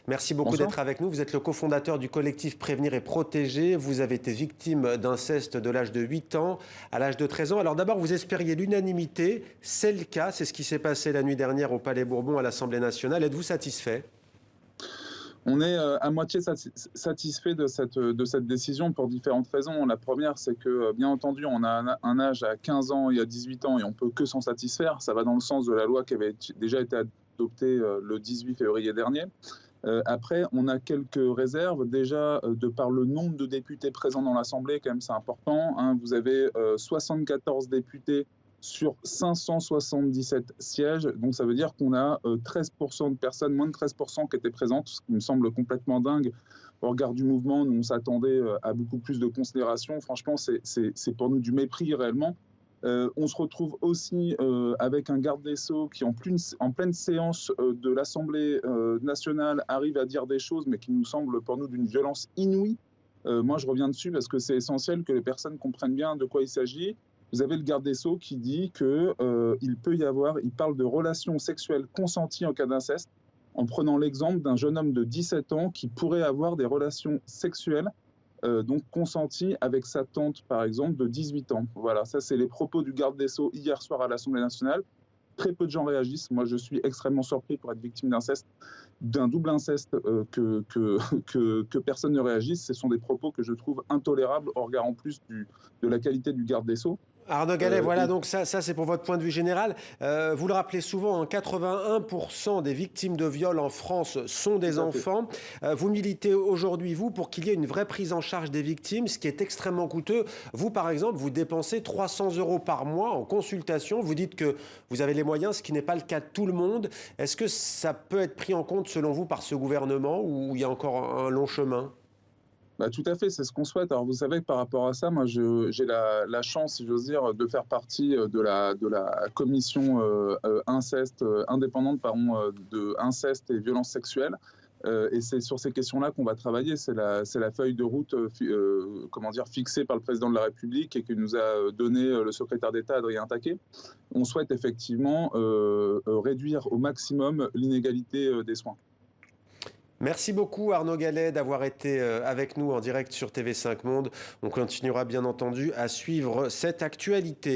Merci beaucoup Bonsoir. d'être avec nous. Vous êtes le cofondateur du collectif Prévenir et Protéger. Vous avez été victime d'inceste de l'âge de 8 ans à l'âge de 13 ans. Alors d'abord, vous espériez l'unanimité. C'est le cas. C'est ce qui s'est passé la nuit dernière au Palais Bourbon à l'Assemblée nationale. Êtes-vous satisfait? On est à moitié satisfait de cette décision pour différentes raisons. La première, c'est que, bien entendu, on a un âge à 15 ans et à 18 ans et on peut que s'en satisfaire. Ça va dans le sens de la loi qui avait déjà été adoptée le 18 février dernier. Après, on a quelques réserves. Déjà, de par le nombre de députés présents dans l'Assemblée, quand même, c'est important, hein. Vous avez 74 députés sur 577 sièges. Donc, ça veut dire qu'on a 13% de personnes, moins de 13% qui étaient présentes, ce qui me semble complètement dingue. Au regard du mouvement, nous, on s'attendait à beaucoup plus de considération. Franchement, c'est pour nous du mépris réellement. On se retrouve aussi avec un garde des Sceaux qui, en pleine séance de l'Assemblée nationale, arrive à dire des choses, mais qui nous semblent pour nous d'une violence inouïe. Moi, je reviens dessus parce que c'est essentiel que les personnes comprennent bien de quoi il s'agit. Vous avez le garde des Sceaux qui dit il parle de relations sexuelles consenties en cas d'inceste, en prenant l'exemple d'un jeune homme de 17 ans qui pourrait avoir des relations sexuelles donc consenti avec sa tante, par exemple, de 18 ans. Voilà, ça c'est les propos du garde des Sceaux hier soir à l'Assemblée nationale. Très peu de gens réagissent. Moi, je suis extrêmement surpris pour être victime d'inceste, d'un double inceste, que personne ne réagisse. Ce sont des propos que je trouve intolérables au regard en plus de la qualité du garde des Sceaux. Arnaud Gallet, voilà, Et donc ça c'est pour votre point de vue général. Vous le rappelez souvent, hein, 81% des victimes de viol en France sont des tout à fait. enfants. Vous militez aujourd'hui, vous, pour qu'il y ait une vraie prise en charge des victimes, ce qui est extrêmement coûteux. Vous, par exemple, vous dépensez 300 € par mois en consultation. Vous dites que vous avez les moyens, ce qui n'est pas le cas de tout le monde. Est-ce que ça peut être pris en compte, selon vous, par ce gouvernement, ou il y a encore un long chemin? Bah, tout à fait, c'est ce qu'on souhaite. Alors, vous savez que par rapport à ça, moi, j'ai la chance, si j'ose dire, de faire partie de la commission inceste, indépendante, pardon, de inceste et violences sexuelles. Et c'est sur ces questions-là qu'on va travailler. C'est la feuille de route comment dire, fixée par le président de la République et que nous a donné le secrétaire d'État Adrien Taquet. On souhaite effectivement réduire au maximum l'inégalité des soins. Merci beaucoup Arnaud Gallet d'avoir été avec nous en direct sur TV5 Monde. On continuera bien entendu à suivre cette actualité.